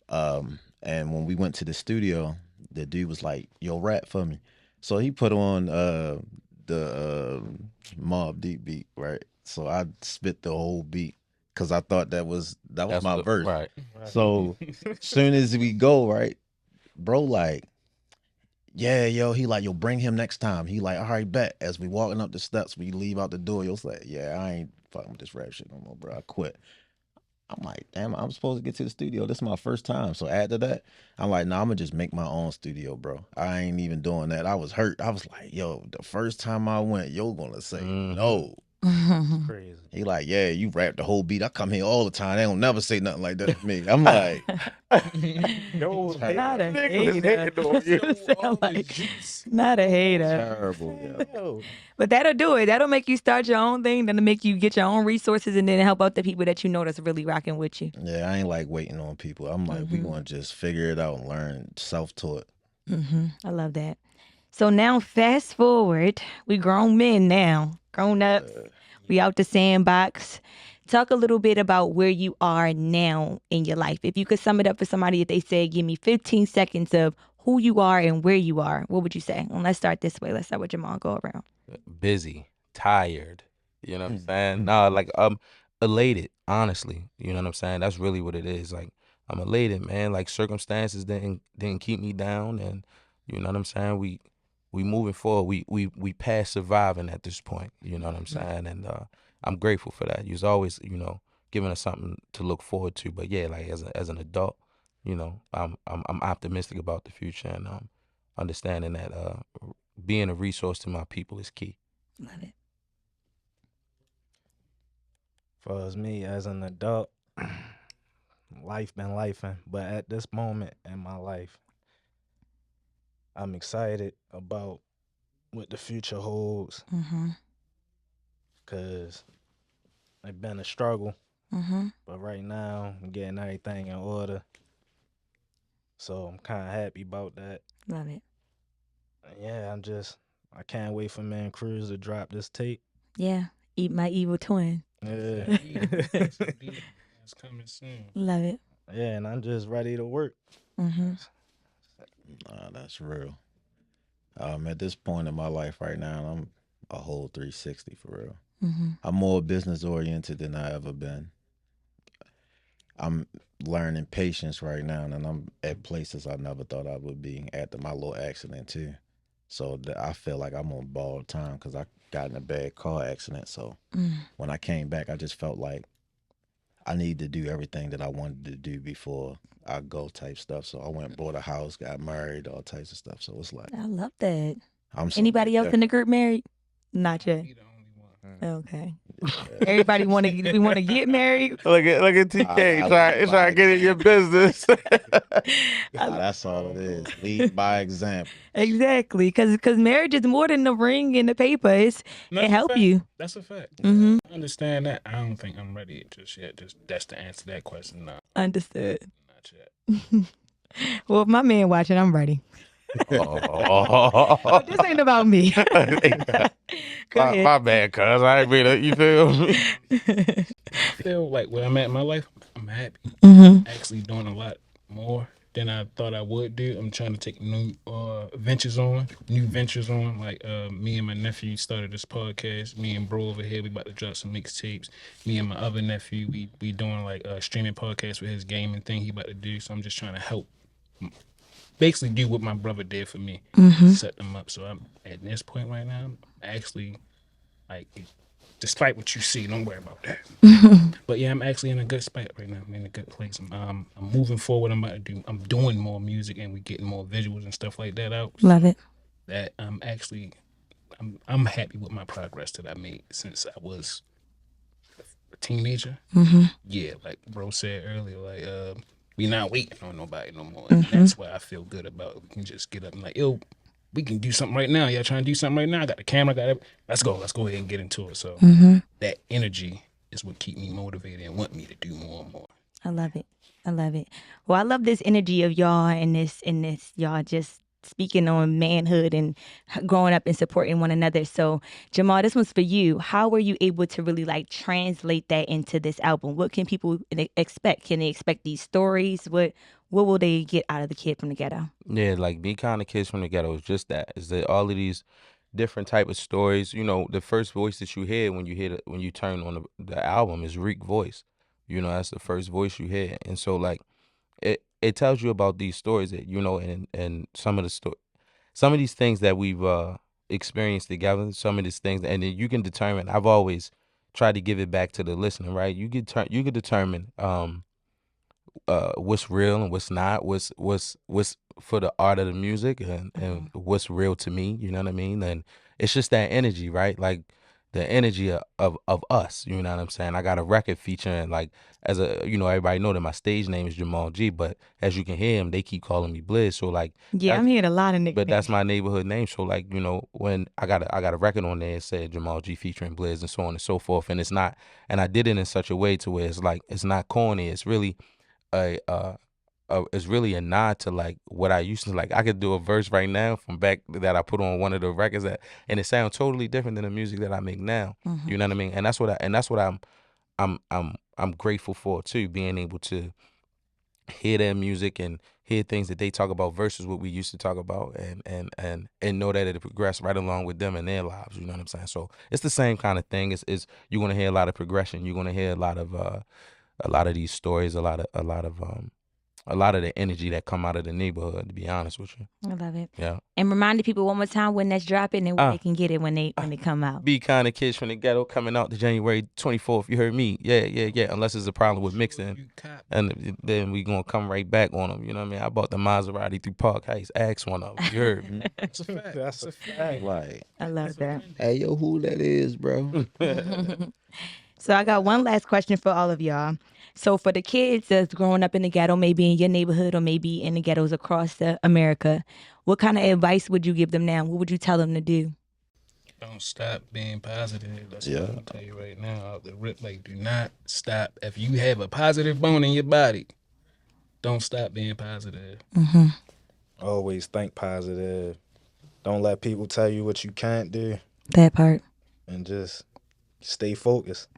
And when we went to the studio, the dude was like, "Yo, rap for me." So he put on the Mobb Deep beat, right? So I spit the whole beat because I thought that was my verse. Right. So soon as we go, right, bro, like, yeah, yo, he like, yo, bring him next time. He like, all right, bet. As we walking up the steps, we leave out the door. Yo's like, yeah, I ain't fucking with this rap shit no more, bro. I quit. I'm like, damn, I'm supposed to get to the studio. This is my first time. So after that, I'm like, nah, I'm gonna just make my own studio, bro. I ain't even doing that. I was hurt. I was like, yo, the first time I went, yo gonna say no. Crazy. He like, yeah, you rap the whole beat. I come here all the time. They don't never say nothing like that to me. I'm like, Not a Niggas hater. Sound like- not a hater. terrible. Yeah. Yo, But that'll do it. That'll make you start your own thing. That'll make you get your own resources and then help out the people that you know that's really rocking with you. Yeah, I ain't like waiting on people. I'm like, we gonna just figure it out and learn self-taught. I love that. So now fast forward, we grown men now, grown ups. We out the sandbox. Talk a little bit about where you are now in your life. If you could sum it up for somebody, if they say, give me 15 seconds of who you are and where you are, what would you say? Well, let's start this way. Let's start with Jamal. Go around. Busy, tired. You know what I'm saying? Nah, like I'm elated, honestly. You know what I'm saying? That's really what it is. Like I'm elated, man. Like circumstances didn't keep me down, and you know what I'm saying? We moving forward. We past surviving at this point. You know what I'm saying? And I'm grateful for that. You's always, giving us something to look forward to. But yeah, like as an adult, I'm optimistic about the future and understanding that being a resource to my people is key. Love it. for as me as an adult, life been lifing. But at this moment in my life, I'm excited about what the future holds. Cause it's been a struggle. But right now, I'm getting everything in order. So I'm kind of happy about that. Love it. And yeah, I can't wait for Man Cruz to drop this tape. Yeah. Eat my evil twin. Yeah. It's coming soon. Love it. Yeah, and I'm just ready to work. Nah, that's real. At this point in my life right now, I'm a whole 360 for real. I'm more business oriented than I ever been. I'm learning patience right now, and I'm at places I never thought I would be after my little accident too. So I feel like I'm on borrowed time because I got in a bad car accident. So when I came back, I just felt like I need to do everything that I wanted to do before I go type stuff. So I went and bought a house, got married, all types of stuff. So it's like I love that. I'm Anybody else in the group married? Not yet. He the only one. Okay. Everybody we want to get married. Look at TK try to get in your business. That's all it is. Lead by example. Exactly, because marriage is more than the ring and the paper. It help you. That's a fact. Mm-hmm. I understand that. I don't think I'm ready just yet. That's the answer to that question. No, Understood. not yet. Well, if my man watching, I'm ready. Oh. But this ain't about me. Go ahead. My bad, cuz I ain't mean it. You feel me? I feel like where I'm at in my life, I'm happy. Mm-hmm. Actually doing a lot more than I thought I would do. I'm trying to take new ventures on. Like me and my nephew started this podcast. Me and bro over here, we about to drop some mixtapes. Me and my other nephew, we doing like a streaming podcast with his gaming thing he about to do. So I'm just trying to help, basically do what my brother did for me, set them up. So I'm at this point right now. I'm actually like, despite what you see, don't worry about that. But yeah, I'm actually in a good spot right now. I'm in a good place. I'm moving forward. I'm doing more music, and we getting more visuals and stuff like that out. Love it. That I'm happy with my progress that I made since I was a teenager. Mm-hmm. Yeah, like bro said earlier, like we not waiting on nobody no more. And that's what I feel good about. We can just get up and like, yo, we can do something right now. Y'all trying to do something right now? I got the camera, got it. Let's go ahead and get into it. So that energy is what keep me motivated and want me to do more and more. I love it. I love it. Well, I love this energy of y'all and this y'all just speaking on manhood and growing up and supporting one another. So Jamal, this one's for you. How were you able to really like translate that into this album? What can people expect? Can they expect these stories? What will they get out of the Kid from the Ghetto? Yeah, like Be Kind of Kids from the Ghetto is just that. Is that all of these different type of stories? You know, the first voice that you hear when you turn on the album is Reek voice. You know, that's the first voice you hear, and so like it tells you about these stories that and some of these things that we've experienced together. Some of these things, and then you can determine. I've always tried to give it back to the listener, right? You could determine what's real and what's not, what's for the art of the music and what's real to me, you know what I mean? And it's just that energy, right? Like the energy of us, you know what I'm saying? I got a record featuring like as everybody know that my stage name is Jamal G, but as you can hear him, they keep calling me Blizz. So like Yeah, I'm hearing a lot of nicknames. but that's my neighborhood name. So like, when I got a record on there, it said Jamal G featuring Blizz and so on and so forth. And I did it in such a way to where it's like it's not corny. It's really it's really a nod to like what I used to like. I could do a verse right now from back that I put on one of the records and it sounds totally different than the music that I make now. You know what I mean? And that's what I'm grateful for too, being able to hear their music and hear things that they talk about versus what we used to talk about and know that it progressed right along with them in their lives. You know what I'm saying? So it's the same kind of thing. It's you're gonna hear a lot of progression. You're gonna hear a lot of these stories, a lot of the energy that come out of the neighborhood, to be honest with you. I love it. Yeah. And remind the people one more time when that's dropping and where they can get it when they come out. Be Kind of Kids from the Ghetto coming out to January 24th. You heard me. Yeah. Unless there's a problem with mixing. And then we going to come right back on them. You know what I mean? I bought the Maserati through Park Heights. Ask one of them. You heard me. That's a fact. That's a fact. Like, I love that. hey, yo, who that is, bro? So I got one last question for all of y'all. So for the kids that's growing up in the ghetto, maybe in your neighborhood or maybe in the ghettos across America, what kind of advice would you give them now? What would you tell them to do? Don't stop being positive. That's Yeah. what I'm gonna tell you right now. Out the rip, like do not stop. If you have a positive bone in your body, don't stop being positive. Always think positive. Don't let people tell you what you can't do, That part. and just stay focused.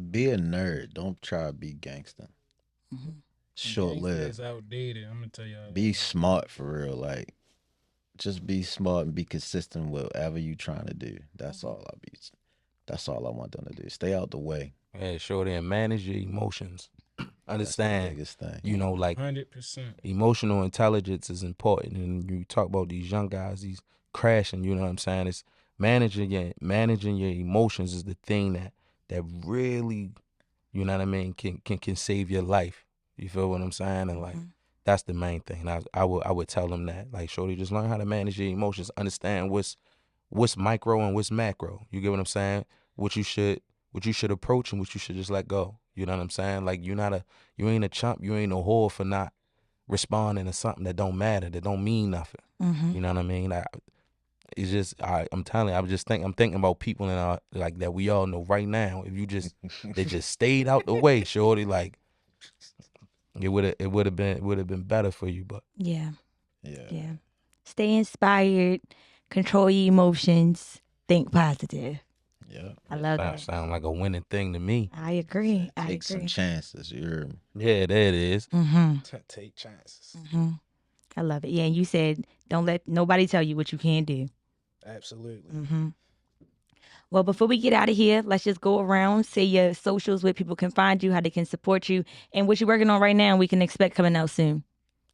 Be a nerd. Don't try to be gangster. Short It's lived. outdated. I'm gonna tell y'all. Be smart for real. Like, just be smart and be consistent with whatever you trying to do. That's all That's all I want them to do. Stay out the way. Yeah, sure. Then manage your emotions. That's the Understand. biggest thing. Like 100%. emotional intelligence is important. And you talk about these young guys, these crashing. You know what I'm saying? It's managing your emotions is the thing that really, you know what I mean, can save your life. You feel what I'm saying? And like that's the main thing. I would tell them that. Like, shorty, just learn how to manage your emotions. Understand what's micro and what's macro. You get what I'm saying? What you should what you should approach and what you should just let go. You know what I'm saying? Like you ain't a chump, you ain't no whore for not responding to something that don't matter, that don't mean nothing. You know what I mean? It's just I'm telling you, I'm thinking about people in our like that we all know right now. If you just they just stayed out the way, shorty, like it would have been better for you, but Yeah. Yeah. Stay inspired, control your emotions, think positive. Yeah. I love that. sound like a winning thing to me. I agree. Take some chances. You hear me? Yeah, there it is. Take chances. I love it. Yeah, and you said don't let nobody tell you what you can't do. Absolutely. Well, before we get out of here, let's just go around, say your socials, where people can find you, how they can support you, and what you're working on right now and we can expect coming out soon.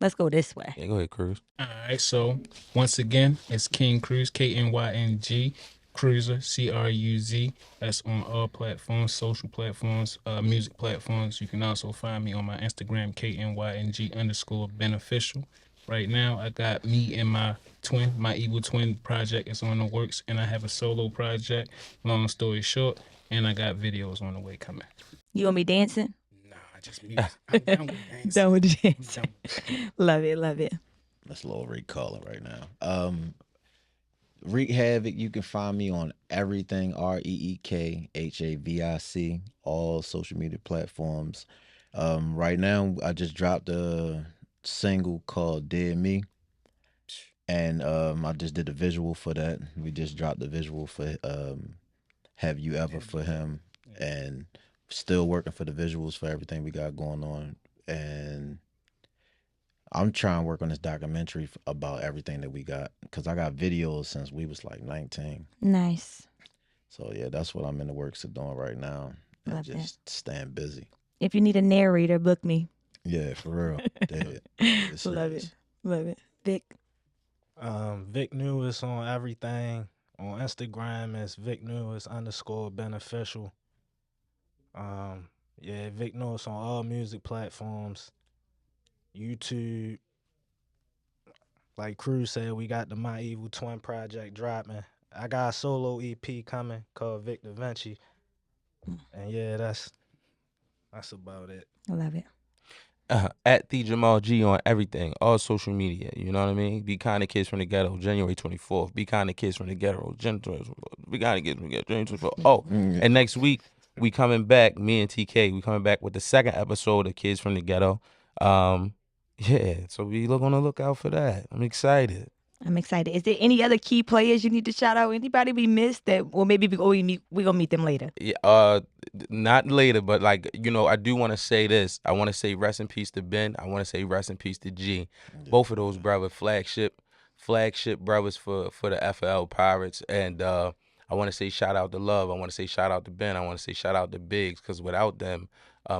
Let's go this way. Yeah, go ahead, Cruz. All right, so once again, it's King Cruz, KNYNG, Cruiser, CRUZ. That's on all platforms, social platforms, music platforms. You can also find me on my Instagram, KNYNG_beneficial. Right now, I got me and my twin, my evil twin project is on the works, and I have a solo project, long story short, and I got videos on the way coming. You want me dancing? Nah, just music. I'm down with dancing. Done with the I'm dancing. down. Love it, love it. That's Lil Reek calling right now. Reek Havoc, you can find me on everything, ReekHavic, all social media platforms. Right now, I just dropped a single called Dead Me. And I just did a visual for that. We just dropped the visual for Have You Ever for him. And still working for the visuals for everything we got going on. And I'm trying to work on this documentary about everything that we got because I got videos since we was like 19. Nice. So yeah, that's what I'm in the works of doing right now. And Love just staying busy. If you need a narrator, book me. Yeah, for real. Dead. Love it. Love it. Vic. Vic Newis on everything. On Instagram, it's Vic Newis _beneficial. Yeah, Vic Newis on all music platforms. YouTube. Like Cruz said, we got the My Evil Twin project dropping. I got a solo EP coming called Vic Da Vinci. And yeah, that's about it. I love it. At the Jamal G on everything, all social media. You know what I mean? Be Kind of Kids from the Ghetto, January 24th. Be Kind of Kids from the Ghetto, Be Kind of Kids from the Ghetto, January 24th. Oh, and next week we coming back. Me and TK, we coming back with the second episode of Kids from the Ghetto. Yeah, so we look on the lookout for that. I'm excited. I'm excited. Is there any other key players you need to shout out? Anybody we missed that, or maybe we gonna meet them later? Yeah, not later, but like I do want to say this. I want to say rest in peace to Ben. I want to say rest in peace to G. Both of those brothers, flagship brothers for the FL Pirates, and I want to say shout out to Love. I want to say shout out to Ben. I want to say shout out to Biggs because without them,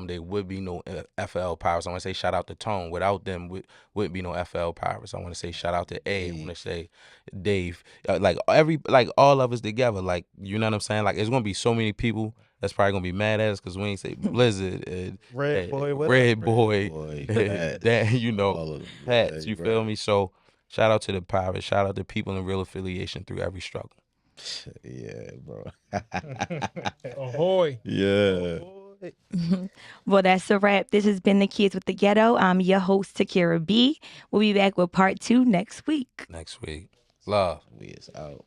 there would be no FL Pirates. I want to say shout out to Tone. Without them, wouldn't be no FL Pirates. I want to say shout out to A. I want to say Dave. Like all of us together. Like you know what I'm saying. Like it's gonna be so many people that's probably gonna be mad at us because we ain't say Blizzard and Red Boy, Red Boy, Hats. that All of them. hats. You Right. feel me? So shout out to the Pirates. Shout out to people in real affiliation through every struggle. Yeah, bro. Ahoy. Yeah. Well, that's a wrap. This has been The Kids with the Ghetto. I'm your host, Takira B. We'll be back with part 2 next week. Next week, love. We is out.